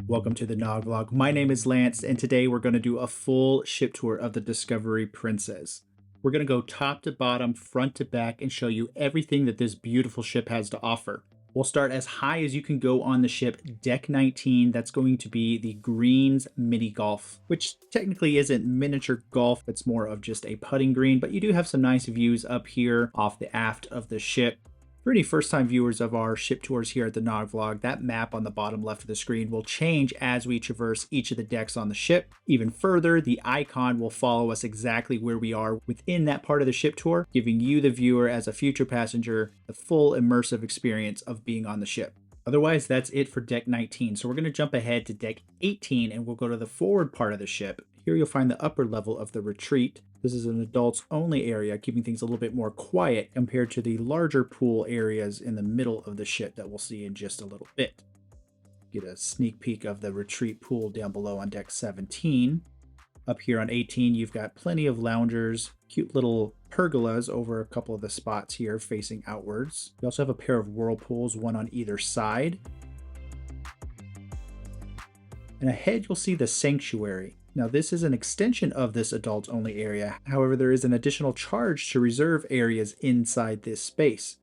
Welcome to the Nog Vlog. My name is Lance, and today we're going to do a full ship tour of the Discovery Princess. We're going to go top to bottom, front to back, and show you everything that this beautiful ship has to offer. We'll start as high as you can go on the ship, Deck 19. That's going to be the Greens Mini Golf, which technically isn't miniature golf. It's more of just a putting green, but you do have some nice views up here off the aft of the ship. For any first-time viewers of our ship tours here at the Nog Vlog, that map on the bottom left of the screen will change as we traverse each of the decks on the ship. Even further, the icon will follow us exactly where we are within that part of the ship tour, giving you, the viewer, as a future passenger, the full immersive experience of being on the ship. Otherwise, that's it for Deck 19. So we're going to jump ahead to Deck 18 and we'll go to the forward part of the ship. Here you'll find the upper level of the retreat. This is an adults only area, keeping things a little bit more quiet compared to the larger pool areas in the middle of the ship that we'll see in just a little bit. Get a sneak peek of the retreat pool down below on Deck 17. Up here on 18, you've got plenty of loungers, cute little pergolas over a couple of the spots here facing outwards. You also have a pair of whirlpools, one on either side. And ahead you'll see the sanctuary. Now this is an extension of this adults only area. However, there is an additional charge to reserve areas inside this space.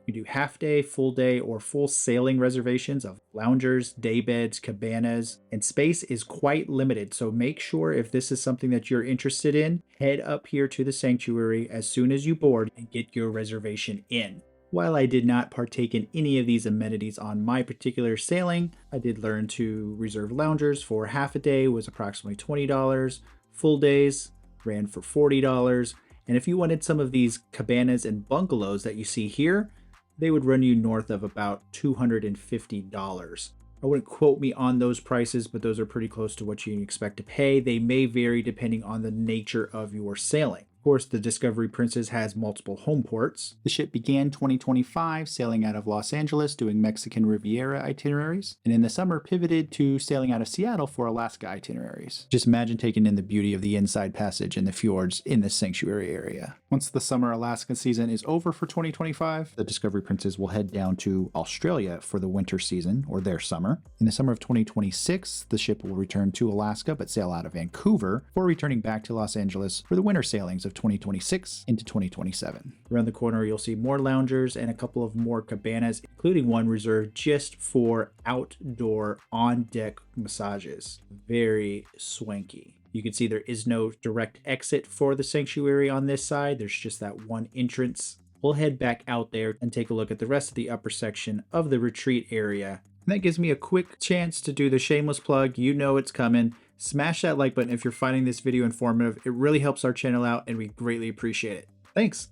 You do half day, full day, or full sailing reservations of loungers, day beds, cabanas, and space is quite limited. So make sure if this is something that you're interested in, head up here to the sanctuary as soon as you board and get your reservation in. While I did not partake in any of these amenities on my particular sailing, I did learn to reserve loungers for half a day was approximately $20, full days ran for $40, and if you wanted some of these cabanas and bungalows that you see here, they would run you north of about $250. I wouldn't quote me on those prices, but those are pretty close to what you can expect to pay. They may vary depending on the nature of your sailing. Of course, the Discovery Princess has multiple home ports. The ship began 2025 sailing out of Los Angeles doing Mexican Riviera itineraries, and in the summer pivoted to sailing out of Seattle for Alaska itineraries. Just imagine taking in the beauty of the Inside Passage and the fjords in this sanctuary area. Once the summer Alaska season is over for 2025, the Discovery Princess will head down to Australia for the winter season, or their summer. In the summer of 2026, the ship will return to Alaska but sail out of Vancouver before returning back to Los Angeles for the winter sailings of 2026 into 2027. Around the corner, you'll see more loungers and a couple of more cabanas, including one reserved just for outdoor on-deck massages. Very swanky. You can see there is no direct exit for the sanctuary on this side. There's just that one entrance. We'll head back out there and take a look at the rest of the upper section of the retreat area. And that gives me a quick chance to do the shameless plug. You know it's coming. Smash that like button if you're finding this video informative. It really helps our channel out and we greatly appreciate it. Thanks.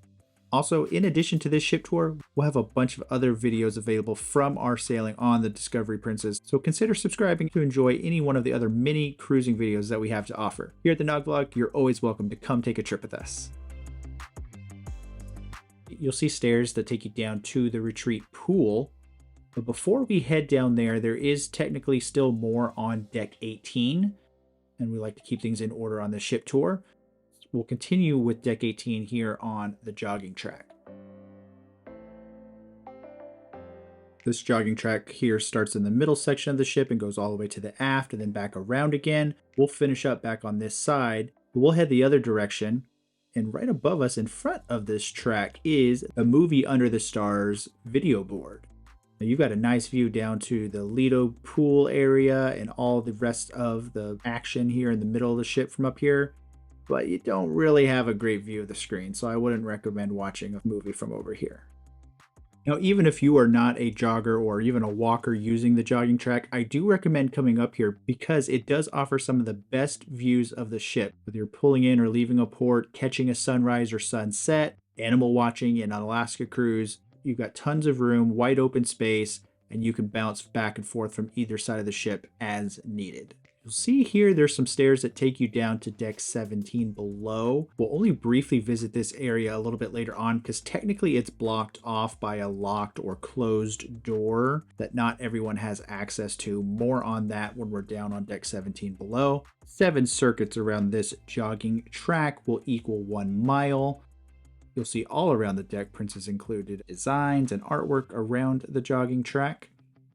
Also, in addition to this ship tour, we'll have a bunch of other videos available from our sailing on the Discovery Princess, so consider subscribing to enjoy any one of the other mini cruising videos that we have to offer. Here at the Nog Vlog, you're always welcome to come take a trip with us. You'll see stairs that take you down to the retreat pool, but before we head down there, there is technically still more on Deck 18, and we like to keep things in order on the ship tour. We'll continue with Deck 18 here on the jogging track. This jogging track here starts in the middle section of the ship and goes all the way to the aft and then back around again. We'll finish up back on this side. We'll head the other direction. And right above us in front of this track is the Movie Under the Stars video board. Now you've got a nice view down to the Lido pool area and all the rest of the action here in the middle of the ship from up here. But you don't really have a great view of the screen, so I wouldn't recommend watching a movie from over here. Now, even if you are not a jogger or even a walker using the jogging track, I do recommend coming up here because it does offer some of the best views of the ship. Whether you're pulling in or leaving a port, catching a sunrise or sunset, animal watching in an Alaska cruise, you've got tons of room, wide open space, and you can bounce back and forth from either side of the ship as needed. You'll see here there's some stairs that take you down to Deck 17 below. We'll only briefly visit this area a little bit later on because technically it's blocked off by a locked or closed door that not everyone has access to. More on that when we're down on Deck 17 below. 7 circuits around this jogging track will equal 1 mile. You'll see all around the deck Princess included designs and artwork around the jogging track.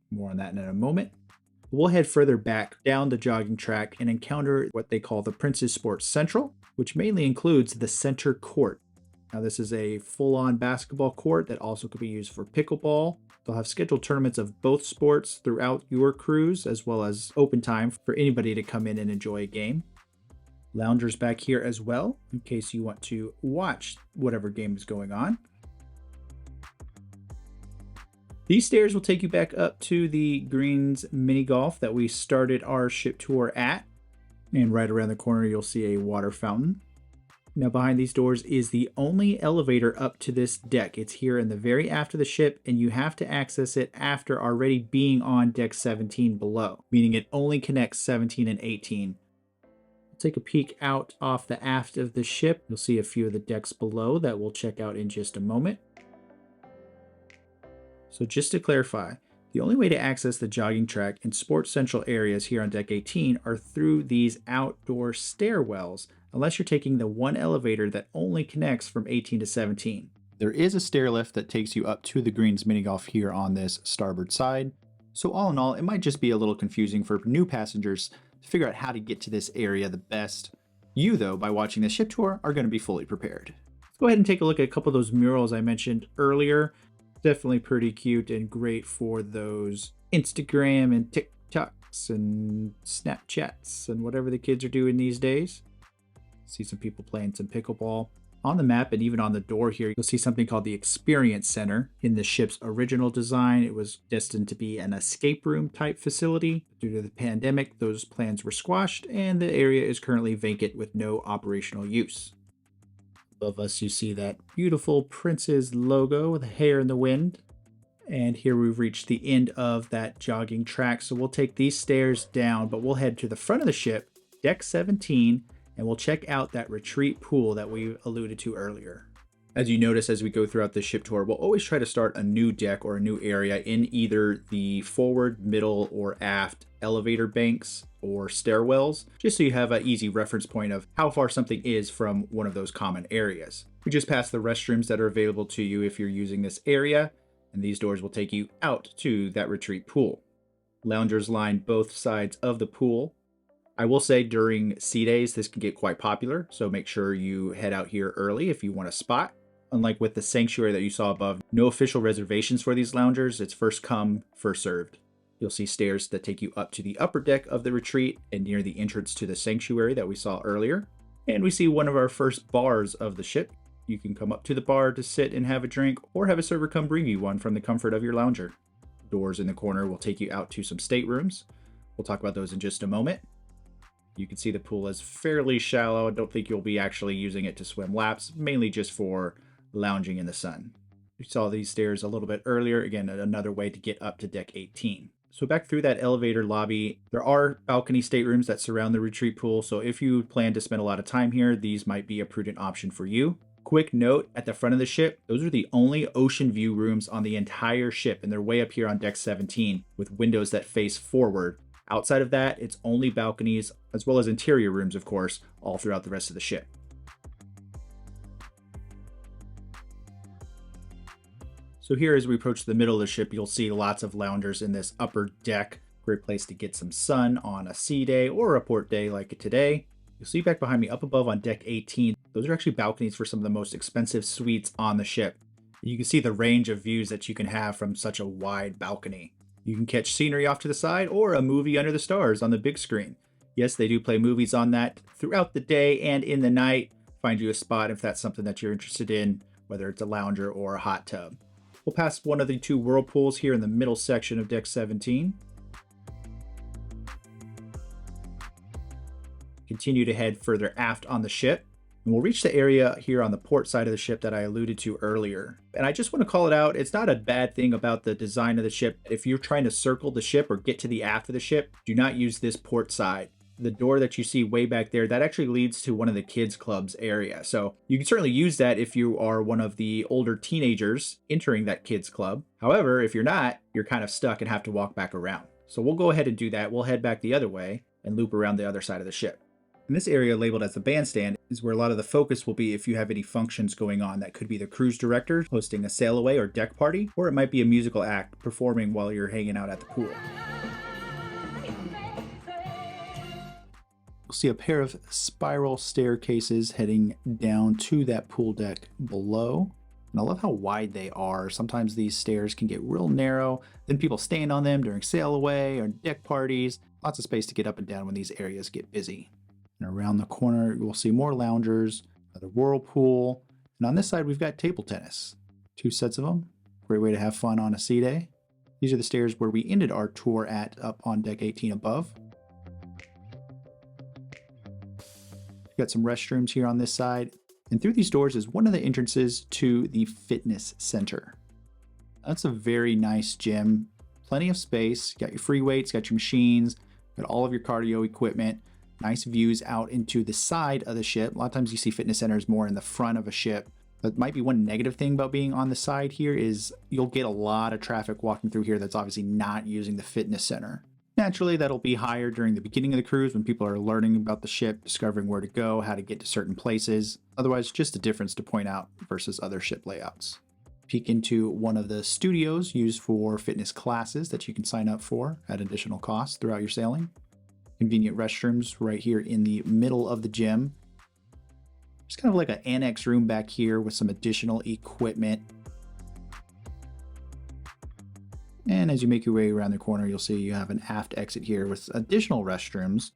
More on that in a moment. We'll head further back down the jogging track and encounter what they call the Prince's Sports Central, which mainly includes the center court. Now, this is a full-on basketball court that also could be used for pickleball. They'll have scheduled tournaments of both sports throughout your cruise, as well as open time for anybody to come in and enjoy a game. Loungers back here as well, in case you want to watch whatever game is going on. These stairs will take you back up to the Greens mini golf that we started our ship tour at. And right around the corner, you'll see a water fountain. Now behind these doors is the only elevator up to this deck. It's here in the very aft of the ship, and you have to access it after already being on deck 17 below, meaning it only connects 17 and 18. We'll take a peek out off the aft of the ship. You'll see a few of the decks below that we'll check out in just a moment. So just to clarify, the only way to access the jogging track and Sports Central areas here on deck 18 are through these outdoor stairwells, unless you're taking the one elevator that only connects from 18 to 17. There is a stair lift that takes you up to the Greens mini golf here on this starboard side. So all in all, it might just be a little confusing for new passengers to figure out how to get to this area the best. You, though, by watching the ship tour, are going to be fully prepared. Let's go ahead and take a look at a couple of those murals I mentioned earlier. Definitely pretty cute and great for those Instagram and TikToks and Snapchats and whatever the kids are doing these days. See some people playing some pickleball. On the map and even on the door here, you'll see something called the Experience Center. In the ship's original design, it was destined to be an escape room type facility. Due to the pandemic, those plans were squashed and the area is currently vacant with no operational use. Above us, you see that beautiful Prince's logo with the hair in the wind. And here we've reached the end of that jogging track. So we'll take these stairs down, but we'll head to the front of the ship, deck 17, and we'll check out that retreat pool that we alluded to earlier. As you notice as we go throughout the ship tour, we'll always try to start a new deck or a new area in either the forward, middle, or aft elevator banks or stairwells, just so you have an easy reference point of how far something is from one of those common areas. We just passed the restrooms that are available to you if you're using this area, and these doors will take you out to that retreat pool. Loungers line both sides of the pool. I will say during sea days, this can get quite popular, so make sure you head out here early if you want a spot. Unlike with the sanctuary that you saw above, no official reservations for these loungers. It's first come, first served. You'll see stairs that take you up to the upper deck of the retreat and near the entrance to the sanctuary that we saw earlier. And we see one of our first bars of the ship. You can come up to the bar to sit and have a drink, or have a server come bring you one from the comfort of your lounger. Doors in the corner will take you out to some staterooms. We'll talk about those in just a moment. You can see the pool is fairly shallow. I don't think you'll be actually using it to swim laps, mainly just for lounging in the sun. We saw these stairs a little bit earlier. Again, another way to get up to deck 18. So back through that elevator lobby, there are balcony staterooms that surround the retreat pool. So if you plan to spend a lot of time here, these might be a prudent option for you. Quick note, at the front of the ship, those are the only ocean view rooms on the entire ship, and they're way up here on deck 17 with windows that face forward. Outside of that, it's only balconies, as well as interior rooms, of course, all throughout the rest of the ship. So here as we approach the middle of the ship, you'll see lots of loungers in this upper deck. Great place to get some sun on a sea day or a port day like today. You'll see back behind me up above on deck 18, those are actually balconies for some of the most expensive suites on the ship. You can see the range of views that you can have from such a wide balcony. You can catch scenery off to the side or a movie under the stars on the big screen. Yes, they do play movies on that throughout the day and in the night. Find you a spot if that's something that you're interested in, whether it's a lounger or a hot tub. We'll pass one of the two whirlpools here in the middle section of deck 17. Continue to head further aft on the ship, and we'll reach the area here on the port side of the ship that I alluded to earlier. And I just want to call it out, it's not a bad thing about the design of the ship. If you're trying to circle the ship or get to the aft of the ship, do not use this port side. The door that you see way back there, that actually leads to one of the kids' clubs area. So you can certainly use that if you are one of the older teenagers entering that kids' club. However, if you're not, you're kind of stuck and have to walk back around. So we'll go ahead and do that. We'll head back the other way and loop around the other side of the ship. And this area labeled as the bandstand is where a lot of the focus will be if you have any functions going on. That could be the cruise director hosting a sail away or deck party, or it might be a musical act performing while you're hanging out at the pool. see a pair of spiral staircases heading down to that pool deck below. And I love how wide they are. Sometimes these stairs can get real narrow, then people stand on them during sail away or deck parties. Lots of space to get up and down when these areas get busy. And around the corner, you'll see more loungers, another whirlpool, and on this side, we've got table tennis. 2 sets of them. Great way to have fun on a sea day. These are the stairs where we ended our tour at up on deck 18 above. We've got some restrooms here on this side. And through these doors is one of the entrances to the fitness center. That's a very nice gym. Plenty of space. Got your free weights, got your machines, got all of your cardio equipment. Nice views out into the side of the ship. A lot of times you see fitness centers more in the front of a ship. That might be one negative thing about being on the side here is you'll get a lot of traffic walking through here that's obviously not using the fitness center. Naturally, that'll be higher during the beginning of the cruise when people are learning about the ship, discovering where to go, how to get to certain places. Otherwise, just a difference to point out versus other ship layouts. Peek into one of the studios used for fitness classes that you can sign up for at additional cost throughout your sailing. Convenient restrooms right here in the middle of the gym. Just kind of like an annex room back here with some additional equipment. And as you make your way around the corner, you'll see you have an aft exit here with additional restrooms.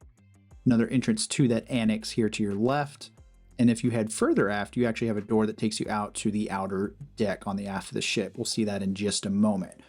Another entrance to that annex here to your left. And if you head further aft, you actually have a door that takes you out to the outer deck on the aft of the ship. We'll see that in just a moment.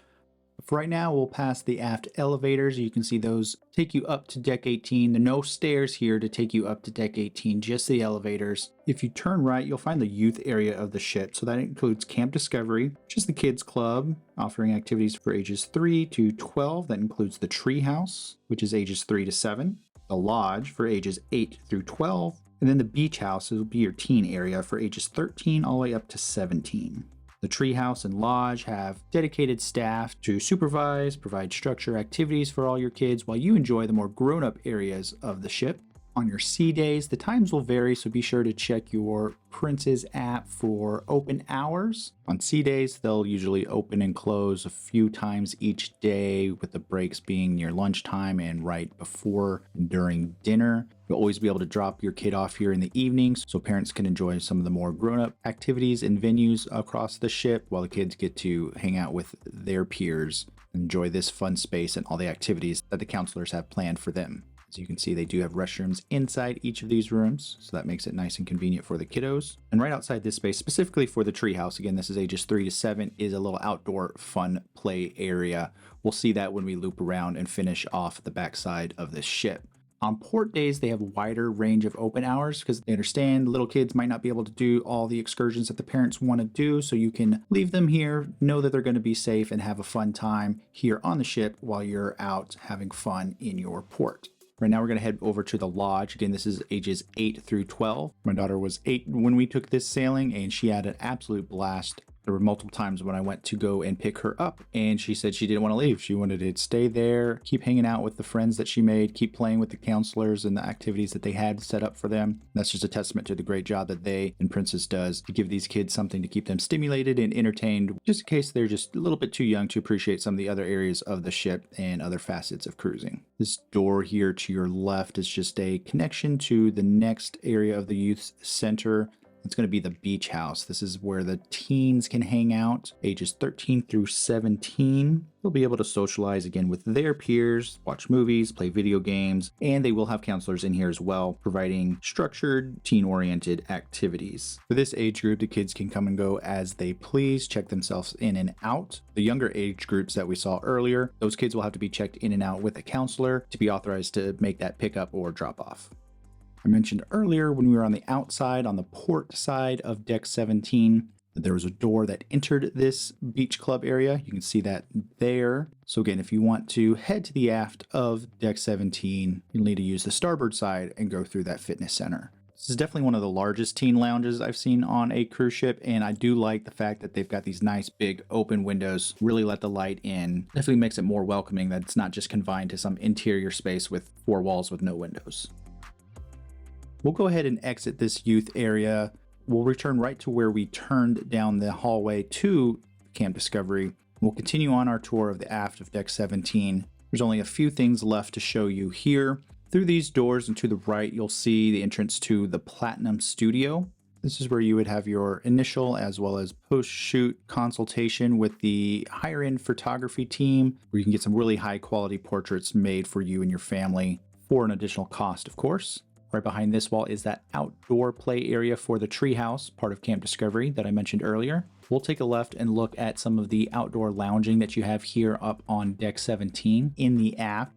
For right now, we'll pass the aft elevators. You can see those take you up to deck 18. There are no stairs here to take you up to deck 18, just the elevators. If you turn right, you'll find the youth area of the ship. So that includes Camp Discovery, which is the kids club, offering activities for ages 3 to 12. That includes the Treehouse, which is ages 3 to 7, the Lodge for ages 8 through 12, and then the Beach House will be your teen area for ages 13 all the way up to 17. The Treehouse and Lodge have dedicated staff to supervise, provide structure activities for all your kids while you enjoy the more grown-up areas of the ship. On your sea days, the times will vary, so be sure to check your Prince's app for open hours. On sea days, they'll usually open and close a few times each day, with the breaks being near lunchtime and right before and during dinner. You'll always be able to drop your kid off here in the evenings so parents can enjoy some of the more grown-up activities and venues across the ship while the kids get to hang out with their peers, enjoy this fun space and all the activities that the counselors have planned for them. As you can see, they do have restrooms inside each of these rooms, so that makes it nice and convenient for the kiddos. And right outside this space, specifically for the Treehouse, again, this is ages 3 to 7, is a little outdoor fun play area. We'll see that when we loop around and finish off the backside of this ship. On port days, they have a wider range of open hours because they understand little kids might not be able to do all the excursions that the parents want to do, so you can leave them here, know that they're going to be safe, and have a fun time here on the ship while you're out having fun in your port. Right now we're going to head over to the Lodge. Again, this is ages 8 through 12. My daughter was 8 when we took this sailing, and she had an absolute blast. There were multiple times when I went to go and pick her up, and she said she didn't want to leave. She wanted to stay there, keep hanging out with the friends that she made, keep playing with the counselors and the activities that they had set up for them. That's just a testament to the great job that they and Princess does to give these kids something to keep them stimulated and entertained, just in case they're just a little bit too young to appreciate some of the other areas of the ship and other facets of cruising. This door here to your left is just a connection to the next area of the youth center. It's going to be the Beach House. This is where the teens can hang out, ages 13 through 17. They'll be able to socialize again with their peers, watch movies, play video games, and they will have counselors in here as well, providing structured, teen-oriented activities. For this age group, the kids can come and go as they please, check themselves in and out. The younger age groups that we saw earlier, those kids will have to be checked in and out with a counselor to be authorized to make that pickup or drop off. I mentioned earlier when we were on the outside, on the port side of deck 17, that there was a door that entered this beach club area. You can see that there. So again, if you want to head to the aft of deck 17, you'll need to use the starboard side and go through that fitness center. This is definitely one of the largest teen lounges I've seen on a cruise ship, and I do like the fact that they've got these nice big open windows, really let the light in. Definitely makes it more welcoming that it's not just confined to some interior space with 4 walls with no windows. We'll go ahead and exit this youth area. We'll return right to where we turned down the hallway to Camp Discovery. We'll continue on our tour of the aft of deck 17. There's only a few things left to show you here. Through these doors and to the right, you'll see the entrance to the Platinum Studio. This is where you would have your initial as well as post-shoot consultation with the higher-end photography team, where you can get some really high-quality portraits made for you and your family for an additional cost, of course. Right behind this wall is that outdoor play area for the treehouse, part of Camp Discovery that I mentioned earlier. We'll take a left and look at some of the outdoor lounging that you have here up on Deck 17 in the aft.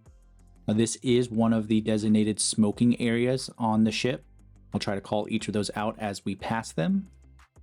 Now, this is one of the designated smoking areas on the ship. I'll try to call each of those out as we pass them.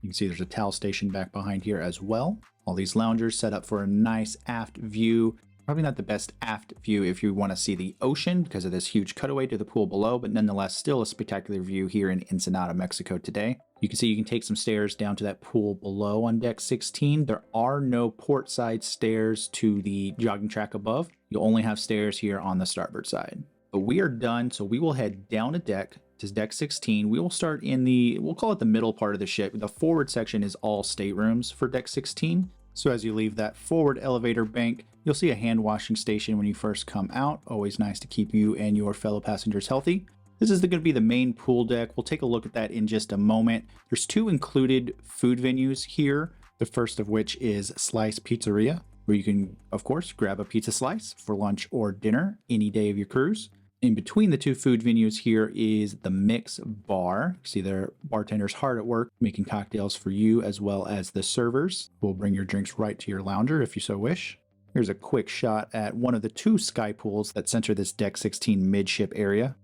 You can see there's a towel station back behind here as well. All these loungers set up for a nice aft view. Probably not the best aft view if you want to see the ocean because of this huge cutaway to the pool below, but nonetheless still a spectacular view here in Ensenada, Mexico today. You can see you can take some stairs down to that pool below on Deck 16. There are no port side stairs to the jogging track above. You'll only have stairs here on the starboard side. But we are done, so we will head down a deck to Deck 16. We will start in we'll call it the middle part of the ship. The forward section is all staterooms for Deck 16. So as you leave that forward elevator bank, you'll see a hand washing station when you first come out. Always nice to keep you and your fellow passengers healthy. This is going to be the main pool deck. We'll take a look at that in just a moment. There's 2 included food venues here. The first of which is Slice Pizzeria, where you can, of course, grab a pizza slice for lunch or dinner any day of your cruise. In between the 2 food venues here is the Mix Bar. You see their bartenders hard at work making cocktails for you as well as the servers who will bring your drinks right to your lounger if you so wish. Here's a quick shot at one of the 2 sky pools that center this Deck 16 midship area.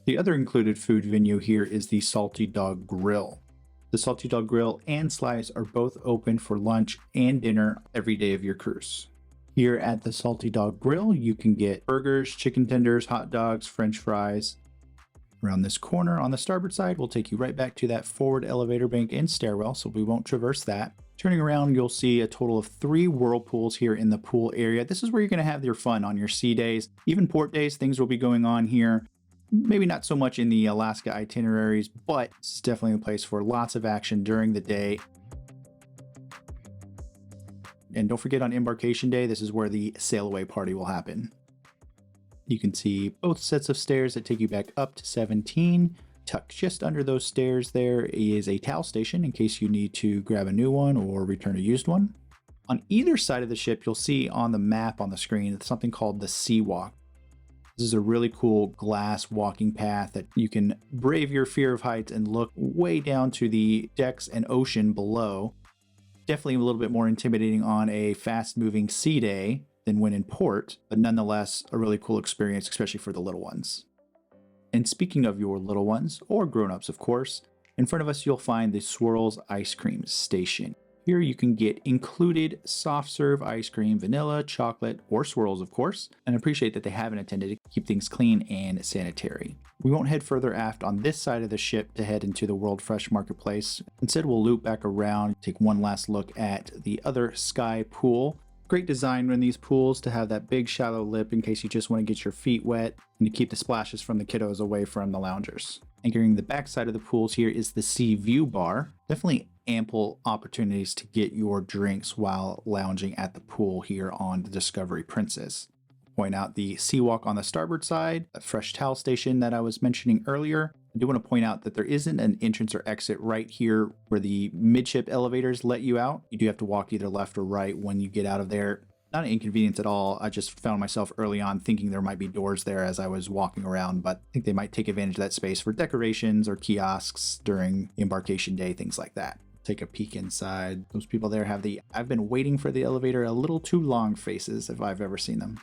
The other included food venue here is the Salty Dog Grill. The Salty Dog Grill and Slice are both open for lunch and dinner every day of your cruise. Here at the Salty Dog Grill, you can get burgers, chicken tenders, hot dogs, french fries. Around this corner on the starboard side, we'll take you right back to that forward elevator bank and stairwell, so we won't traverse that. Turning around, you'll see a total of 3 whirlpools here in the pool area. This is where you're going to have your fun on your sea days. Even port days, things will be going on here. Maybe not so much in the Alaska itineraries, but it's definitely a place for lots of action during the day. And don't forget on embarkation day, this is where the sail away party will happen. You can see both sets of stairs that take you back up to 17. Tucked just under those stairs there is a towel station in case you need to grab a new one or return a used one. On either side of the ship, you'll see on the map on the screen something called the Sea Walk. This is a really cool glass walking path that you can brave your fear of heights and look way down to the decks and ocean below. Definitely a little bit more intimidating on a fast-moving sea day than when in port, but nonetheless a really cool experience, especially for the little ones. And speaking of your little ones, or grown-ups of course, in front of us you'll find the Swirls Ice Cream Station. Here you can get included soft serve ice cream, vanilla, chocolate, or swirls of course, and appreciate that they haven't intended to keep things clean and sanitary. We won't head further aft on this side of the ship to head into the World Fresh Marketplace. Instead we'll loop back around, take one last look at the other sky pool. Great design in these pools to have that big shallow lip in case you just want to get your feet wet and to keep the splashes from the kiddos away from the loungers. Anchoring the back side of the pools here is the Sea View Bar. Definitely ample opportunities to get your drinks while lounging at the pool here on the Discovery Princess. Point out the Sea Walk on the starboard side, a fresh towel station that I was mentioning earlier. I do want to point out that there isn't an entrance or exit right here where the midship elevators let you out. You do have to walk either left or right when you get out of there. Not an inconvenience at all. I just found myself early on thinking there might be doors there as I was walking around, but I think they might take advantage of that space for decorations or kiosks during embarkation day, things like that. Take a peek inside. Those people there have the "I've been waiting for the elevator a little too long" faces if I've ever seen them.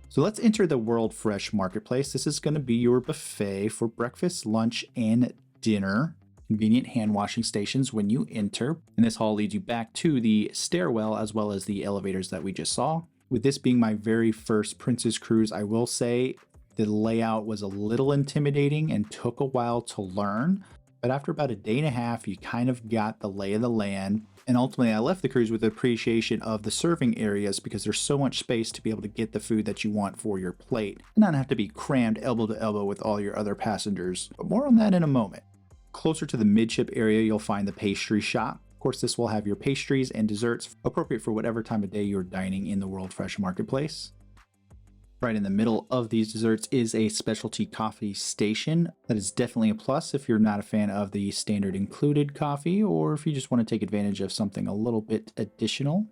So let's enter the World Fresh Marketplace. This is going to be your buffet for breakfast, lunch, and dinner. Convenient hand washing stations when you enter. And this hall leads you back to the stairwell as well as the elevators that we just saw. With this being my very first Princess cruise, I will say the layout was a little intimidating and took a while to learn. But after about a day and a half, you kind of got the lay of the land. And ultimately, I left the cruise with appreciation of the serving areas because there's so much space to be able to get the food that you want for your plate and not have to be crammed elbow to elbow with all your other passengers. But more on that in a moment. Closer to the midship area, you'll find the pastry shop. Of course, this will have your pastries and desserts appropriate for whatever time of day you're dining in the World Fresh Marketplace. Right in the middle of these desserts is a specialty coffee station. That is definitely a plus if you're not a fan of the standard included coffee, or if you just want to take advantage of something a little bit additional.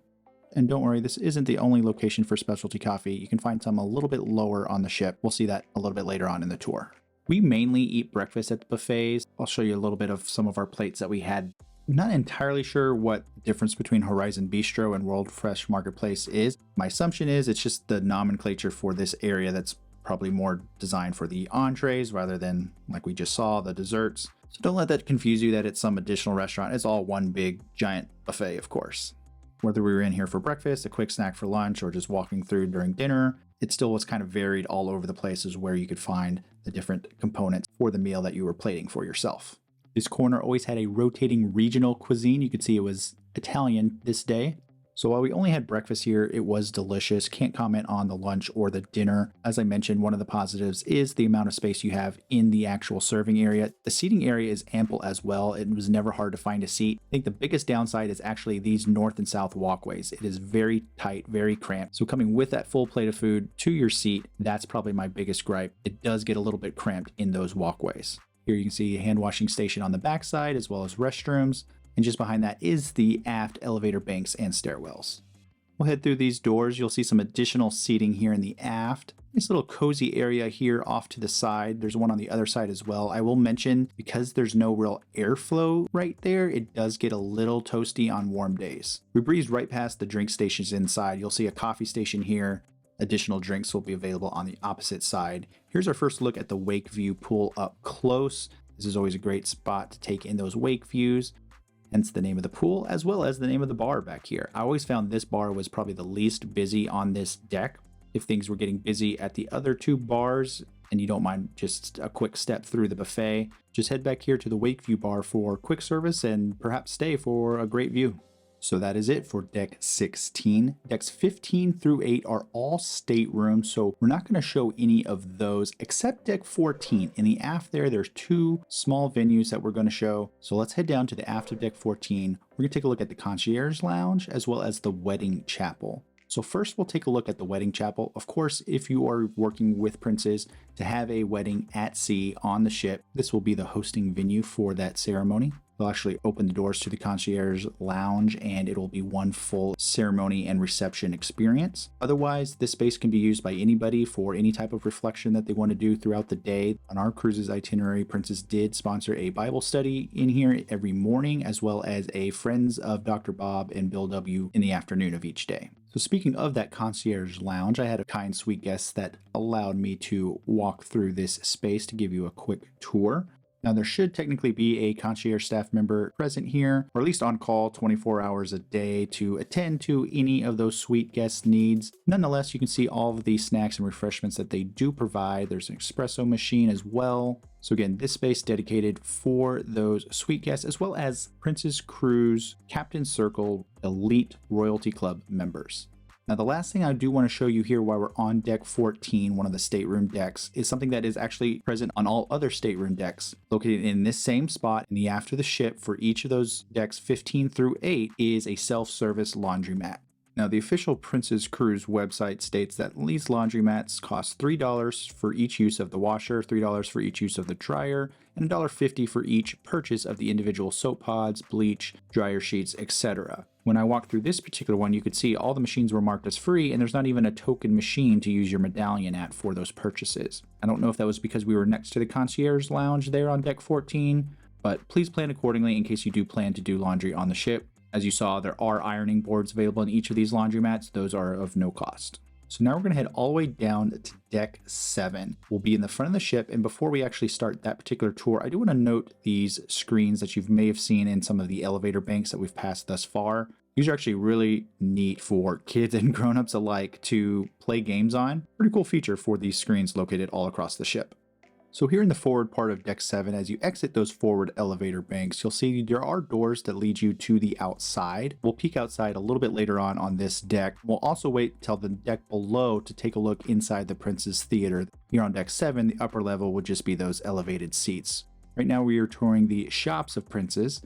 And don't worry, this isn't the only location for specialty coffee. You can find some a little bit lower on the ship. We'll see that a little bit later on in the tour. We mainly eat breakfast at the buffets. I'll show you a little bit of some of our plates that we had. I'm not entirely sure what the difference between Horizon Bistro and World Fresh Marketplace is. My assumption is it's just the nomenclature for this area that's probably more designed for the entrees rather than, like we just saw, the desserts. So don't let that confuse you that it's some additional restaurant. It's all one big giant buffet, of course. Whether we were in here for breakfast, a quick snack for lunch, or just walking through during dinner, it still was kind of varied all over the places where you could find the different components for the meal that you were plating for yourself. This corner always had a rotating regional cuisine. You could see it was Italian this day. So while we only had breakfast here, it was delicious. Can't comment on the lunch or the dinner. As I mentioned, one of the positives is the amount of space you have in the actual serving area. The seating area is ample as well. It was never hard to find a seat. I think the biggest downside is actually these north and south walkways. It is very tight, very cramped. So coming with that full plate of food to your seat, that's probably my biggest gripe. It does get a little bit cramped in those walkways. Here you can see a hand washing station on the backside as well as restrooms. And just behind that is the aft elevator banks and stairwells. We'll head through these doors. You'll see some additional seating here in the aft. Nice little cozy area here off to the side. There's one on the other side as well. I will mention, because there's no real airflow right there, it does get a little toasty on warm days. We breezed right past the drink stations inside. You'll see a coffee station here. Additional drinks will be available on the opposite side. Here's our first look at the wake view pool up close. This is always a great spot to take in those wake views. Hence the name of the pool, as well as the name of the bar back here. I always found this bar was probably the least busy on this deck. If things were getting busy at the other two bars, and you don't mind just a quick step through the buffet, just head back here to the Wakeview bar for quick service and perhaps stay for a great view. So that is it for deck 16. Decks 15 through 8 are all staterooms, so we're not going to show any of those except deck 14. In the aft there's two small venues that we're going to show. So let's head down to the aft of deck 14. We're going to take a look at the concierge lounge as well as the wedding chapel. So first we'll take a look at the wedding chapel. Of course, if you are working with princes to have a wedding at sea on the ship, this will be the hosting venue for that ceremony. They'll actually open the doors to the concierge lounge and it will be one full ceremony and reception experience. Otherwise, this space can be used by anybody for any type of reflection that they want to do throughout the day. On our cruise's itinerary, Princess did sponsor a Bible study in here every morning, as well as a Friends of Dr. Bob and Bill W. in the afternoon of each day. So speaking of that concierge lounge, I had a kind, sweet guest that allowed me to walk through this space to give you a quick tour. Now, there should technically be a concierge staff member present here, or at least on call 24 hours a day to attend to any of those sweet guest needs. Nonetheless, you can see all of the snacks and refreshments that they do provide. There's an espresso machine as well. So again, this space dedicated for those sweet guests, as well as Princess Cruise Captain Circle Elite Royalty Club members. Now, the last thing I do want to show you here while we're on deck 14, one of the stateroom decks, is something that is actually present on all other stateroom decks. Located in this same spot in the aft of the ship for each of those decks 15 through 8 is a self-service laundromat. Now, the official Princess Cruise website states that these laundromats cost $3 for each use of the washer, $3 for each use of the dryer, and $1.50 for each purchase of the individual soap pods, bleach, dryer sheets, etc. When I walked through this particular one, you could see all the machines were marked as free, and there's not even a token machine to use your medallion at for those purchases. I don't know if that was because we were next to the concierge lounge there on deck 14, but please plan accordingly in case you do plan to do laundry on the ship. As you saw, there are ironing boards available in each of these laundromats. Those are of no cost. So now we're going to head all the way down to deck 7. We'll be in the front of the ship, and before we actually start that particular tour, I do want to note these screens that you may have seen in some of the elevator banks that we've passed thus far. These are actually really neat for kids and grown-ups alike to play games on. Pretty cool feature for these screens located all across the ship. So here in the forward part of deck 7, as you exit those forward elevator banks, you'll see there are doors that lead you to the outside. We'll peek outside a little bit later on this deck. We'll also wait till the deck below to take a look inside the Princess Theater. Here on deck 7, the upper level would just be those elevated seats. Right now we are touring the shops of Princess.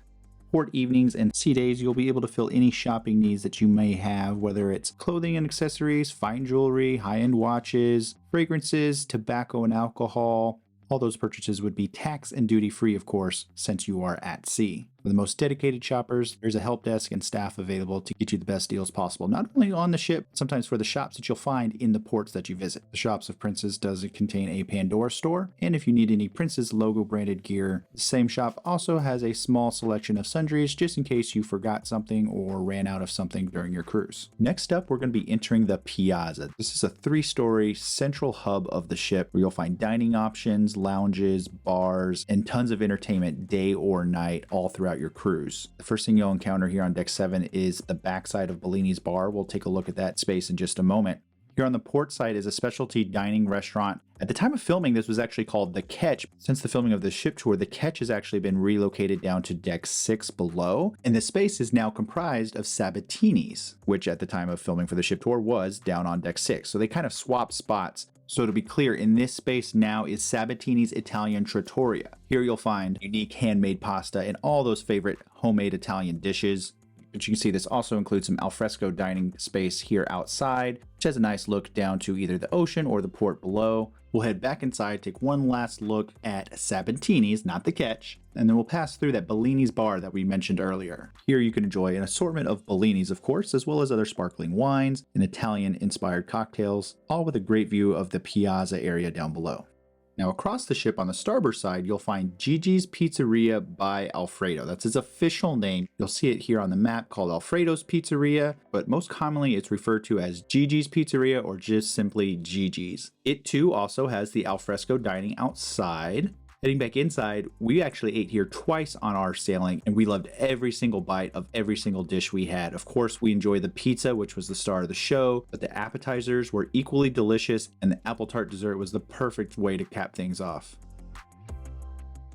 port evenings and sea days, you'll be able to fill any shopping needs that you may have, whether it's clothing and accessories, fine jewelry, high-end watches, fragrances, tobacco and alcohol. All those purchases would be tax and duty free, of course, since you are at sea. For the most dedicated shoppers, there's a help desk and staff available to get you the best deals possible, not only on the ship, sometimes for the shops that you'll find in the ports that you visit. The Shops of Princes does contain a Pandora store, and if you need any Princes logo branded gear, the same shop also has a small selection of sundries just in case you forgot something or ran out of something during your cruise. Next up, we're going to be entering the Piazza. This is a 3-story central hub of the ship where you'll find dining options, lounges, bars, and tons of entertainment day or night all throughout your cruise. The first thing you'll encounter here on Deck 7 is the backside of Bellini's Bar. We'll take a look at that space in just a moment. Here on the port side is a specialty dining restaurant. At the time of filming, this was actually called The Catch. Since the filming of the ship tour, The Catch has actually been relocated down to Deck 6 below, and the space is now comprised of Sabatini's, which at the time of filming for the ship tour was down on Deck 6. So they kind of swapped spots. So to be clear, in this space now is Sabatini's Italian Trattoria. Here you'll find unique handmade pasta and all those favorite homemade Italian dishes. But you can see this also includes some alfresco dining space here outside, which has a nice look down to either the ocean or the port below. We'll head back inside, take one last look at Sabatini's, not The Catch, and then we'll pass through that Bellini's Bar that we mentioned earlier. Here you can enjoy an assortment of Bellinis, of course, as well as other sparkling wines and Italian-inspired cocktails, all with a great view of the Piazza area down below. Now across the ship on the starboard side, you'll find Gigi's Pizzeria by Alfredo. That's its official name. You'll see it here on the map called Alfredo's Pizzeria, but most commonly it's referred to as Gigi's Pizzeria or just simply Gigi's. It too also has the alfresco dining outside. Heading back inside, we actually ate here twice on our sailing, and we loved every single bite of every single dish we had. Of course, we enjoyed the pizza, which was the star of the show, but the appetizers were equally delicious, and the apple tart dessert was the perfect way to cap things off.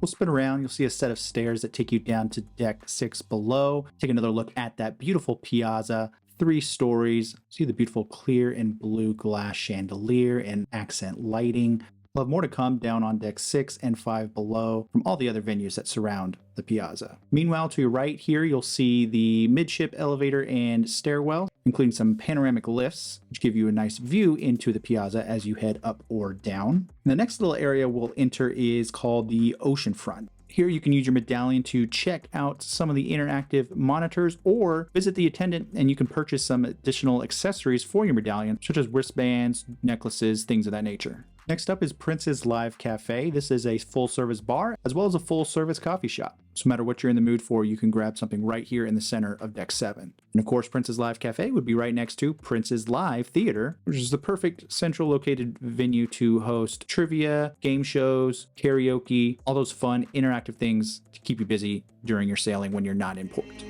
We'll spin around, you'll see a set of stairs that take you down to Deck 6 below. Take another look at that beautiful Piazza. 3 stories. See the beautiful clear and blue glass chandelier and accent lighting. We'll have more to come down on Deck 6 and 5 below from all the other venues that surround the Piazza. Meanwhile, to your right here, you'll see the midship elevator and stairwell, including some panoramic lifts, which give you a nice view into the Piazza as you head up or down. And the next little area we'll enter is called the Oceanfront. Here you can use your medallion to check out some of the interactive monitors or visit the attendant and you can purchase some additional accessories for your medallion, such as wristbands, necklaces, things of that nature. Next up is Prince's Live Cafe. This is a full-service bar as well as a full-service coffee shop. So no matter what you're in the mood for, you can grab something right here in the center of Deck 7. And of course, Prince's Live Cafe would be right next to Prince's Live Theater, which is the perfect central located venue to host trivia, game shows, karaoke, all those fun interactive things to keep you busy during your sailing when you're not in port.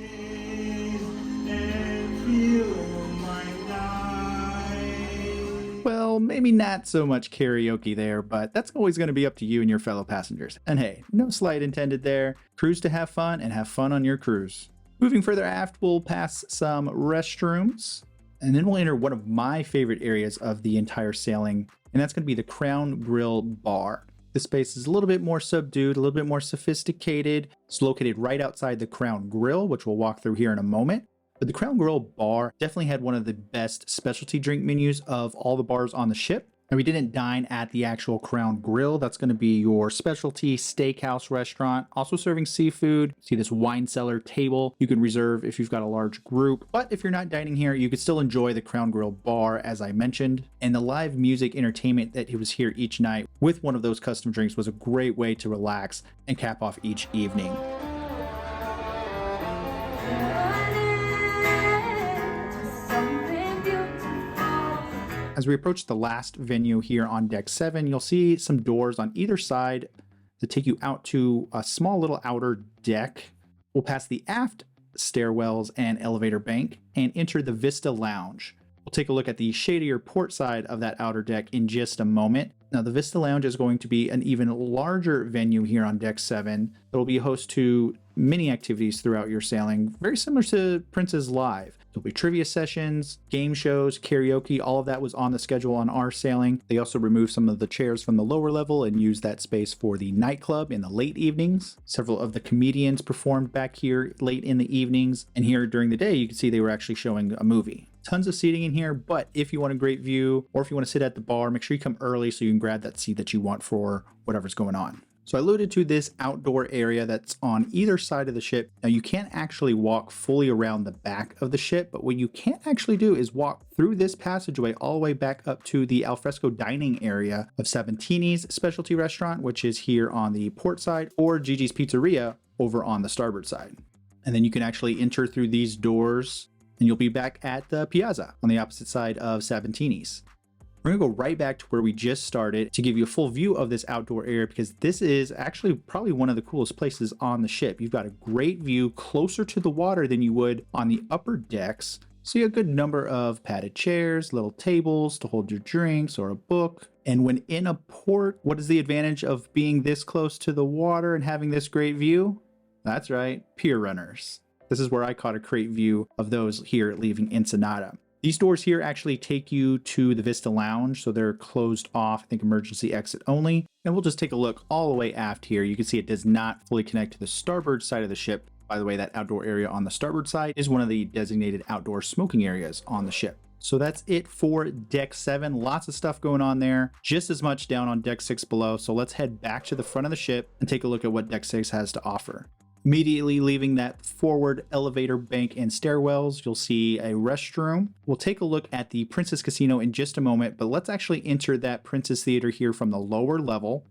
Well, maybe not so much karaoke there, but that's always going to be up to you and your fellow passengers. And hey, no slight intended there. Cruise to have fun and have fun on your cruise. Moving further aft, we'll pass some restrooms, and then we'll enter one of my favorite areas of the entire sailing, and that's going to be the Crown Grill Bar. This space is a little bit more subdued, a little bit more sophisticated. It's located right outside the Crown Grill, which we'll walk through here in a moment. But the Crown Grill Bar definitely had one of the best specialty drink menus of all the bars on the ship. And we didn't dine at the actual Crown Grill. That's going to be your specialty steakhouse restaurant, also serving seafood. See this wine cellar table you can reserve if you've got a large group. But if you're not dining here, you could still enjoy the Crown Grill Bar, as I mentioned. And the live music entertainment that was here each night with one of those custom drinks was a great way to relax and cap off each evening. As we approach the last venue here on Deck 7, you'll see some doors on either side that take you out to a small little outer deck. We'll pass the aft stairwells and elevator bank and enter the Vista Lounge. We'll take a look at the shadier port side of that outer deck in just a moment. Now, the Vista Lounge is going to be an even larger venue here on Deck 7 that will be a host to many activities throughout your sailing, very similar to Prince's Live. There'll be trivia sessions, game shows, karaoke, all of that was on the schedule on our sailing. They also removed some of the chairs from the lower level and used that space for the nightclub in the late evenings. Several of the comedians performed back here late in the evenings, and here during the day you can see they were actually showing a movie. Tons of seating in here, but if you want a great view or if you want to sit at the bar, make sure you come early so you can grab that seat that you want for whatever's going on. So I alluded to this outdoor area that's on either side of the ship. Now you can't actually walk fully around the back of the ship, but what you can actually do is walk through this passageway all the way back up to the alfresco dining area of Sabatini's specialty restaurant, which is here on the port side, or Gigi's Pizzeria over on the starboard side. And then you can actually enter through these doors and you'll be back at the piazza on the opposite side of Sabatini's. We're gonna go right back to where we just started to give you a full view of this outdoor area, because this is actually probably one of the coolest places on the ship. You've got a great view closer to the water than you would on the upper decks. See a good number of padded chairs, little tables to hold your drinks or a book. And when in a port, what is the advantage of being this close to the water and having this great view? That's right, pier runners. This is where I caught a great view of those here leaving Ensenada. These doors here actually take you to the Vista Lounge, so they're closed off, I think emergency exit only. And we'll just take a look all the way aft here. You can see it does not fully connect to the starboard side of the ship. By the way, that outdoor area on the starboard side is one of the designated outdoor smoking areas on the ship. So that's it for Deck 7. Lots of stuff going on there, just as much down on Deck 6 below. So let's head back to the front of the ship and take a look at what Deck 6 has to offer. Immediately leaving that forward elevator bank and stairwells, you'll see a restroom. We'll take a look at the Princess Casino in just a moment, but let's actually enter that Princess Theater here from the lower level.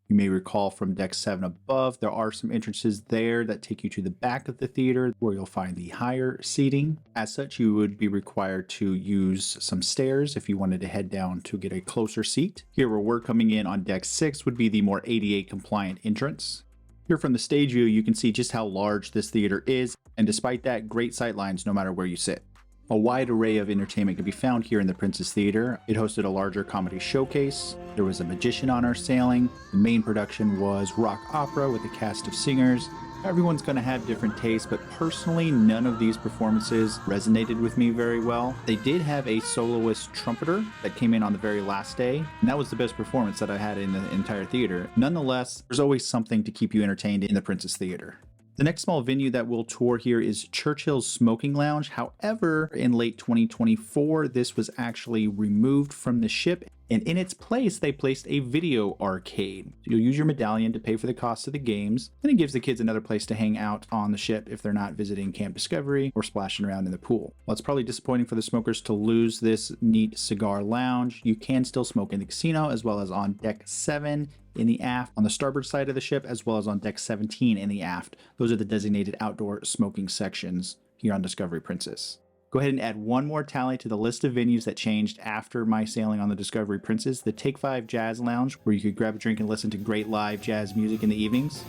You may recall from Deck 7 above, there are some entrances there that take you to the back of the theater where you'll find the higher seating. As such, you would be required to use some stairs if you wanted to head down to get a closer seat. Here where we're coming in on Deck 6 would be the more ADA compliant entrance. Here from the stage view, you can see just how large this theater is, and despite that, great sight lines no matter where you sit. A wide array of entertainment can be found here in the Princess Theater. It hosted a larger comedy showcase. There was a magician on our sailing. The main production was rock opera with a cast of singers. Everyone's going to have different tastes, but personally, none of these performances resonated with me very well. They did have a soloist trumpeter that came in on the very last day, and that was the best performance that I had in the entire theater. Nonetheless, there's always something to keep you entertained in the Princess Theater. The next small venue that we'll tour here is Churchill's Smoking Lounge. However, in late 2024, this was actually removed from the ship, and in its place, they placed a video arcade. You'll use your medallion to pay for the cost of the games, and it gives the kids another place to hang out on the ship if they're not visiting Camp Discovery or splashing around in the pool. While it's probably disappointing for the smokers to lose this neat cigar lounge, you can still smoke in the casino as well as on Deck 7 in the aft on the starboard side of the ship, as well as on Deck 17 in the aft. Those are the designated outdoor smoking sections here on Discovery Princess. Go ahead and add one more tally to the list of venues that changed after my sailing on the Discovery Princess, the Take 5 Jazz Lounge, where you could grab a drink and listen to great live jazz music in the evenings.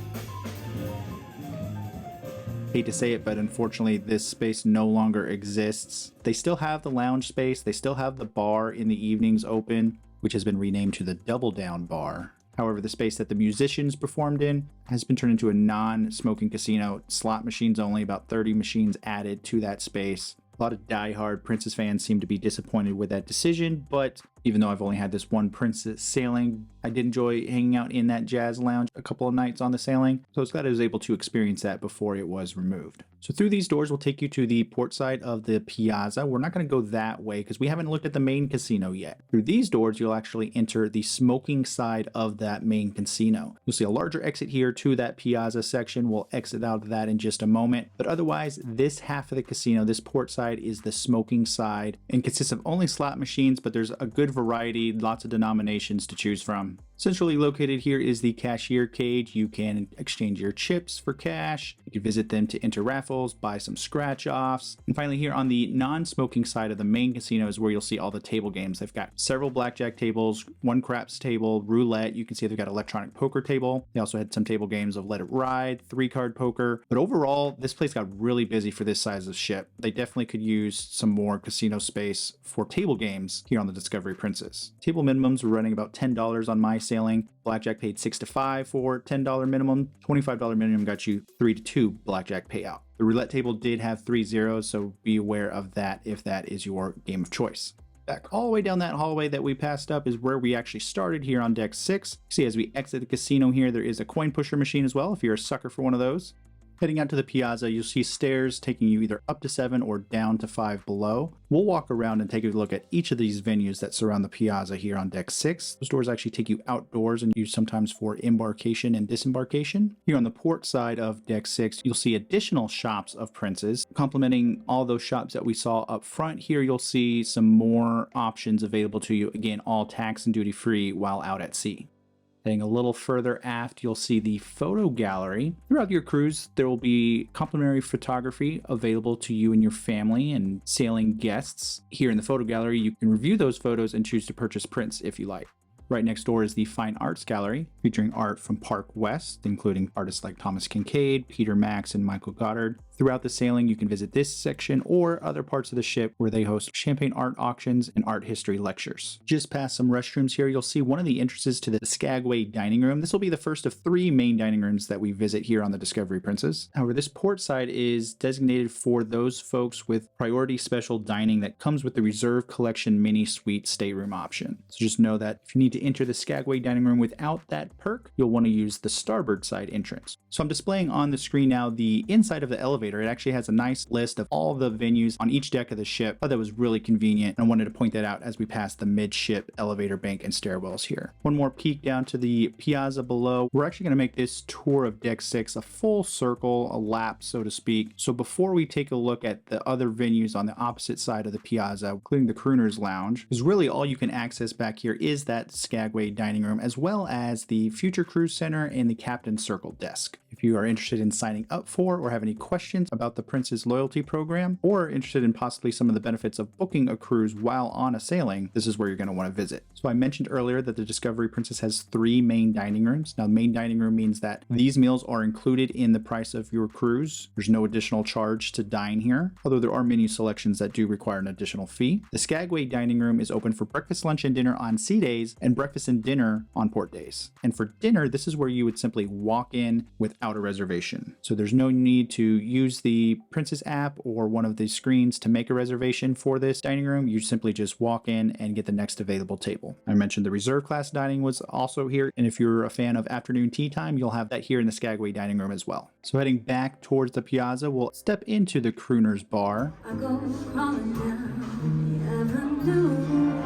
Hate to say it, but unfortunately this space no longer exists. They still have the lounge space, they still have the bar in the evenings open, which has been renamed to the Double Down Bar. However, the space that the musicians performed in has been turned into a non-smoking casino. Slot machines only, about 30 machines added to that space. A lot of die-hard Princess fans seem to be disappointed with that decision, but even though I've only had this one Princess sailing, I did enjoy hanging out in that jazz lounge a couple of nights on the sailing, so I was glad I was able to experience that before it was removed. So through these doors, we'll take you to the port side of the piazza. We're not going to go that way because we haven't looked at the main casino yet. Through these doors, you'll actually enter the smoking side of that main casino. You'll see a larger exit here to that piazza section. We'll exit out of that in just a moment. But otherwise, this half of the casino, this port side, is the smoking side and consists of only slot machines, but there's a good variety, lots of denominations to choose from. Centrally located here is the cashier cage. You can exchange your chips for cash. You can visit them to enter raffles, buy some scratch offs. And finally here on the non-smoking side of the main casino is where you'll see all the table games. They've got several blackjack tables, one craps table, roulette. You can see they've got electronic poker table. They also had some table games of Let It Ride, 3-card poker. But overall, this place got really busy for this size of ship. They definitely could use some more casino space for table games here on the Discovery Princess. Table minimums were running about $10 on my sailing. Blackjack paid 6 to 5 for $10 minimum. $25 minimum got you 3 to 2 blackjack payout. The roulette table did have 3 zeros, so be aware of that if that is your game of choice. Back all the way down that hallway that we passed up is where we actually started here on deck 6. See, as we exit the casino here, there is a coin pusher machine as well if you're a sucker for one of those. Heading out to the piazza, you'll see stairs taking you either up to 7 or down to 5 below. We'll walk around and take a look at each of these venues that surround the piazza here on deck 6. Those doors actually take you outdoors and used sometimes for embarkation and disembarkation. Here on the port side of deck 6, you'll see additional shops of Prince's, complementing all those shops that we saw up front. Here you'll see some more options available to you, again, all tax and duty free while out at sea. Heading a little further aft, you'll see the photo gallery. Throughout your cruise, there will be complimentary photography available to you and your family and sailing guests. Here in the photo gallery, you can review those photos and choose to purchase prints if you like. Right next door is the Fine Arts Gallery, featuring art from Park West, including artists like Thomas Kinkade, Peter Max, and Michael Goddard. Throughout the sailing, you can visit this section or other parts of the ship where they host champagne art auctions and art history lectures. Just past some restrooms here, you'll see one of the entrances to the Skagway dining room. This will be the first of 3 main dining rooms that we visit here on the Discovery Princess. However, this port side is designated for those folks with priority special dining that comes with the Reserve Collection mini suite stateroom option. So just know that if you need to enter the Skagway dining room without that perk, you'll want to use the starboard side entrance. So I'm displaying on the screen now the inside of the elevator. It actually has a nice list of all the venues on each deck of the ship. I thought that was really convenient, and I wanted to point that out as we pass the midship elevator bank and stairwells here. One more peek down to the piazza below. We're actually going to make this tour of deck 6 a full circle, a lap, so to speak. So before we take a look at the other venues on the opposite side of the piazza, including the Crooner's Lounge, because really all you can access back here is that Skagway dining room, as well as the Future Cruise Center and the Captain's Circle desk. If you are interested in signing up for or have any questions about the Prince's loyalty program, or interested in possibly some of the benefits of booking a cruise while on a sailing, this is where you're going to want to visit. So I mentioned earlier that the Discovery Princess has 3 main dining rooms. Now, the main dining room means that these meals are included in the price of your cruise. There's no additional charge to dine here, although there are menu selections that do require an additional fee. The Skagway dining room is open for breakfast, lunch, and dinner on sea days, and breakfast and dinner on port days. And for dinner, this is where you would simply walk in without a reservation. So there's no need to use the Princess app or one of the screens to make a reservation for this dining room. You simply just walk in and get the next available table. I mentioned the reserve class dining was also here, and if you're a fan of afternoon tea time, you'll have that here in the Skagway dining room as well. So heading back towards the piazza, we'll step into the Crooner's Bar. I go crawling down the avenue.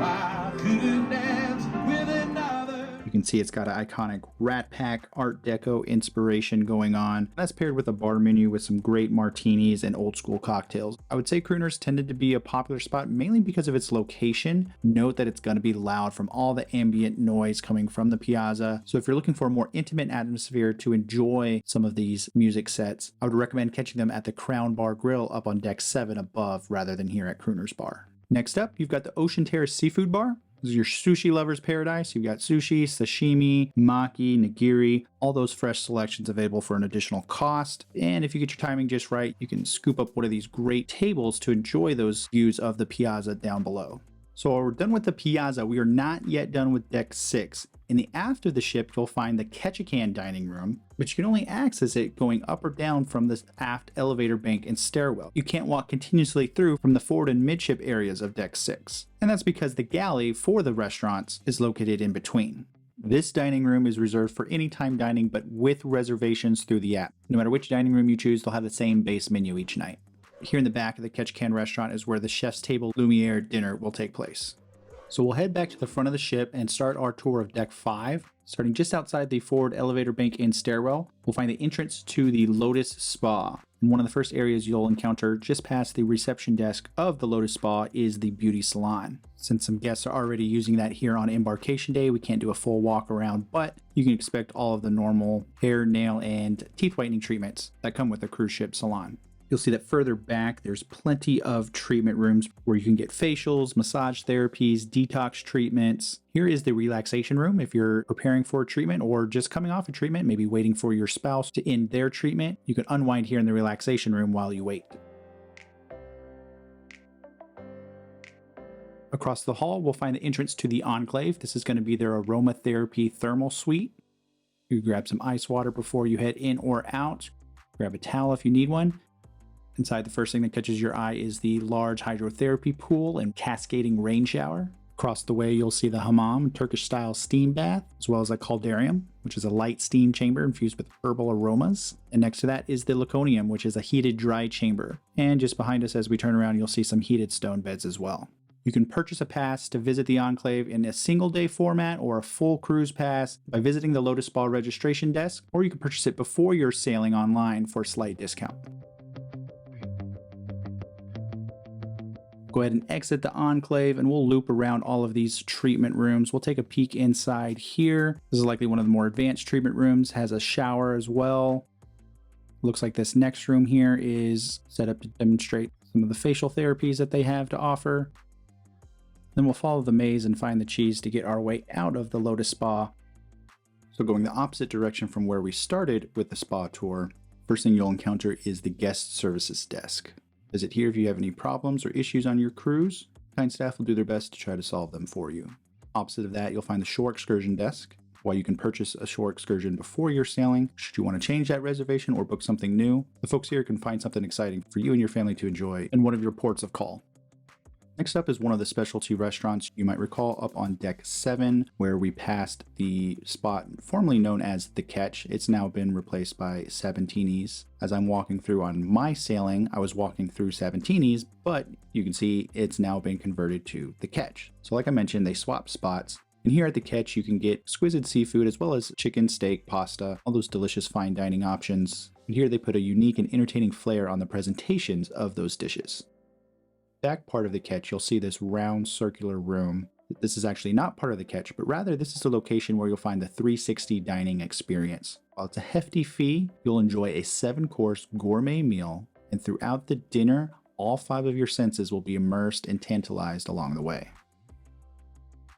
I couldn't dance with another. You can see it's got an iconic Rat Pack Art Deco inspiration going on. That's paired with a bar menu with some great martinis and old school cocktails. I would say Crooner's tended to be a popular spot mainly because of its location. Note that it's going to be loud from all the ambient noise coming from the piazza. So if you're looking for a more intimate atmosphere to enjoy some of these music sets, I would recommend catching them at the Crown Bar Grill up on deck 7 above rather than here at Crooner's Bar. Next up, you've got the Ocean Terrace Seafood Bar. This is your sushi lover's paradise. You've got sushi, sashimi, maki, nigiri, all those fresh selections available for an additional cost. And if you get your timing just right, you can scoop up one of these great tables to enjoy those views of the piazza down below. So we're done with the piazza. We are not yet done with deck 6. In the aft of the ship, you'll find the Ketchikan dining room, but you can only access it going up or down from this aft elevator bank and stairwell. You can't walk continuously through from the forward and midship areas of deck 6. And that's because the galley for the restaurants is located in between. This dining room is reserved for anytime dining, but with reservations through the app. No matter which dining room you choose, they'll have the same base menu each night. Here in the back of the Ketchikan restaurant is where the Chef's Table Lumiere dinner will take place. So we'll head back to the front of the ship and start our tour of deck 5. Starting just outside the forward elevator bank and stairwell, we'll find the entrance to the Lotus Spa. And one of the first areas you'll encounter just past the reception desk of the Lotus Spa is the beauty salon. Since some guests are already using that here on embarkation day, we can't do a full walk around, but you can expect all of the normal hair, nail, and teeth whitening treatments that come with a cruise ship salon. You'll see that further back, there's plenty of treatment rooms where you can get facials, massage therapies, detox treatments. Here is the relaxation room if you're preparing for a treatment or just coming off a treatment, maybe waiting for your spouse to end their treatment. You can unwind here in the relaxation room while you wait. Across the hall, we'll find the entrance to the Enclave. This is going to be their aromatherapy thermal suite. You grab some ice water before you head in or out. Grab a towel if you need one. Inside, the first thing that catches your eye is the large hydrotherapy pool and cascading rain shower. Across the way, you'll see the hammam, Turkish-style steam bath, as well as a caldarium, which is a light steam chamber infused with herbal aromas. And next to that is the laconium, which is a heated dry chamber. And just behind us, as we turn around, you'll see some heated stone beds as well. You can purchase a pass to visit the Enclave in a single-day format or a full cruise pass by visiting the Lotus Spa registration desk, or you can purchase it before you're sailing online for a slight discount. Go ahead and exit the Enclave and we'll loop around all of these treatment rooms. We'll take a peek inside here. This is likely one of the more advanced treatment rooms, has a shower as well. Looks like this next room here is set up to demonstrate some of the facial therapies that they have to offer. Then we'll follow the maze and find the cheese to get our way out of the Lotus Spa. So going the opposite direction from where we started with the spa tour, first thing you'll encounter is the guest services desk. Visit here if you have any problems or issues on your cruise. Kind staff will do their best to try to solve them for you. Opposite of that, you'll find the shore excursion desk. While you can purchase a shore excursion before you're sailing, should you want to change that reservation or book something new, the folks here can find something exciting for you and your family to enjoy in one of your ports of call. Next up is one of the specialty restaurants you might recall up on deck 7, where we passed the spot formerly known as The Catch. It's now been replaced by Sabatini's. As I'm walking through on my sailing, I was walking through Sabatini's, but you can see it's now been converted to The Catch. So like I mentioned, they swapped spots. And here at The Catch, you can get exquisite seafood as well as chicken, steak, pasta, all those delicious fine dining options. And here they put a unique and entertaining flair on the presentations of those dishes. Back part of the Catch, you'll see this round circular room. This is actually not part of the Catch, but rather this is the location where you'll find the 360 dining experience. While it's a hefty fee, you'll enjoy a 7-course gourmet meal, and throughout the dinner, all 5 of your senses will be immersed and tantalized along the way.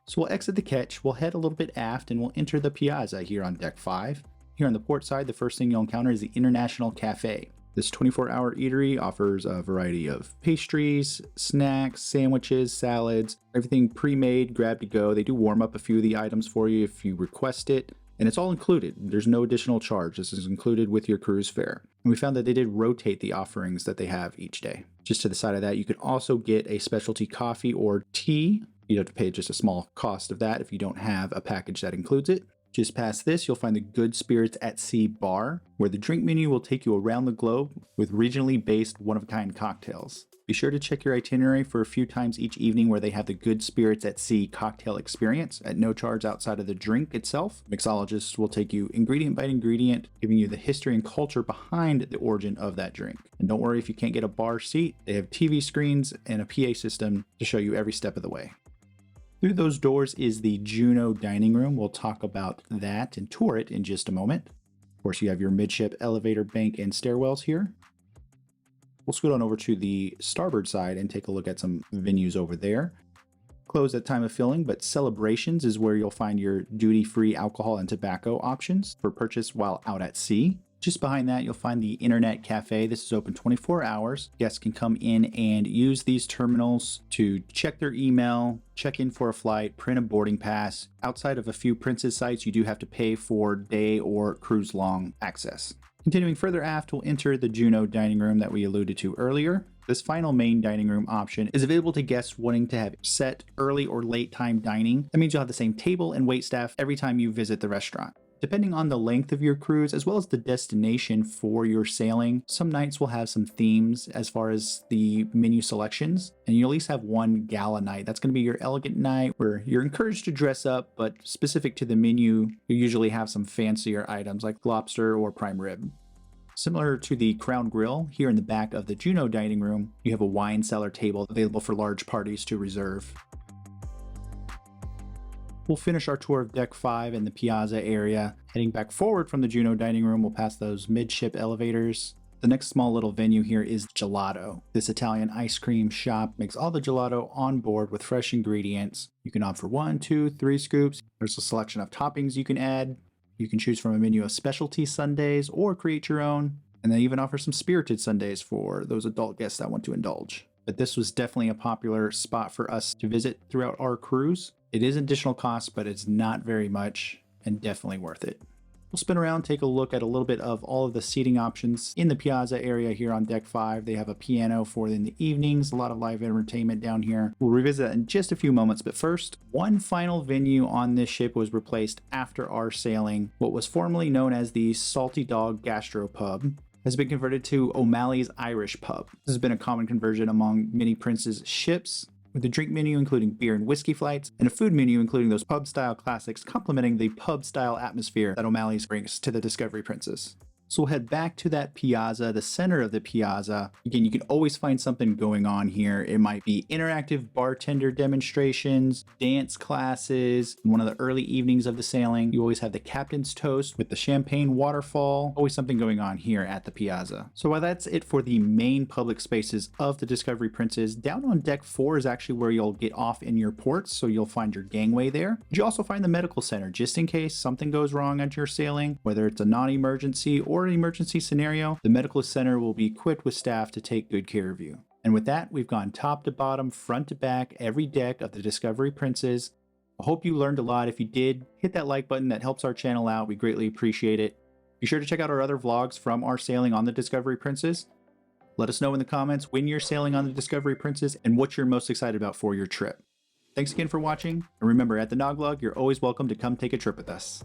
So we'll exit the Catch, we'll head a little bit aft, and we'll enter the piazza here on deck 5. Here on the port side, the first thing you'll encounter is the International Cafe. This 24-hour eatery offers a variety of pastries, snacks, sandwiches, salads, everything pre-made, grab to go. They do warm up a few of the items for you if you request it, and it's all included. There's no additional charge. This is included with your cruise fare. And we found that they did rotate the offerings that they have each day. Just to the side of that, you could also get a specialty coffee or tea. You'd have to pay just a small cost of that if you don't have a package that includes it. Just past this, you'll find the Good Spirits at Sea bar, where the drink menu will take you around the globe with regionally based one-of-a-kind cocktails. Be sure to check your itinerary for a few times each evening where they have the Good Spirits at Sea cocktail experience at no charge outside of the drink itself. Mixologists will take you ingredient by ingredient, giving you the history and culture behind the origin of that drink. And don't worry if you can't get a bar seat, they have TV screens and a PA system to show you every step of the way. Through those doors is the Juno dining room. We'll talk about that and tour it in just a moment. Of course, you have your midship elevator bank and stairwells here. We'll scoot on over to the starboard side and take a look at some venues over there. Closed at time of filling, but Celebrations is where you'll find your duty-free alcohol and tobacco options for purchase while out at sea. Just behind that, you'll find the Internet Cafe. This is open 24 hours. Guests can come in and use these terminals to check their email, check in for a flight, print a boarding pass. Outside of a few Princess sites, you do have to pay for day or cruise-long access. Continuing further aft, we'll enter the Juno dining room that we alluded to earlier. This final main dining room option is available to guests wanting to have set early or late time dining. That means you'll have the same table and wait staff every time you visit the restaurant. Depending on the length of your cruise, as well as the destination for your sailing, some nights will have some themes as far as the menu selections, and you at least have one gala night. That's going to be your elegant night where you're encouraged to dress up, but specific to the menu, you usually have some fancier items like lobster or prime rib. Similar to the Crown Grill, here in the back of the Juno dining room, you have a wine cellar table available for large parties to reserve. We'll finish our tour of Deck 5 in the Piazza area. Heading back forward from the Juno dining room, we'll pass those midship elevators. The next small little venue here is Gelato. This Italian ice cream shop makes all the gelato on board with fresh ingredients. You can opt for 1, 2, 3 scoops. There's a selection of toppings you can add. You can choose from a menu of specialty sundaes or create your own. And they even offer some spirited sundaes for those adult guests that want to indulge. but this was definitely a popular spot for us to visit throughout our cruise. It is additional cost, but it's not very much and definitely worth it. We'll spin around, take a look at a little bit of all of the seating options in the Piazza area here on deck 5. They have a piano for in the evenings, a lot of live entertainment down here. We'll revisit that in just a few moments, but first, one final venue on this ship was replaced after our sailing. What was formerly known as the Salty Dog Gastropub has been converted to O'Malley's Irish Pub. This has been a common conversion among many Prince's ships, with a drink menu including beer and whiskey flights, and a food menu including those pub-style classics complementing the pub-style atmosphere that O'Malley's brings to the Discovery Princess. So we'll head back to that piazza, the center of the piazza. Again, you can always find something going on here. It might be interactive bartender demonstrations, dance classes. One of the early evenings of the sailing, you always have the captain's toast with the champagne waterfall. Always something going on here at the piazza. So while that's it for the main public spaces of the Discovery Princess, down on deck 4 is actually where you'll get off in your ports, so you'll find your gangway there. You also find the medical center, just in case something goes wrong on your sailing, whether it's a non-emergency or an emergency scenario. The medical center will be equipped with staff to take good care of you. And with that, we've gone top to bottom, front to back, every deck of the Discovery Princess. I hope you learned a lot. If you did, hit that like button. That helps our channel out. We greatly appreciate it. Be sure to check out our other vlogs from our sailing on the Discovery Princess. Let us know in the comments when you're sailing on the Discovery Princess and what you're most excited about for your trip. Thanks again for watching, and remember, at the Noglog, you're always welcome to come take a trip with us.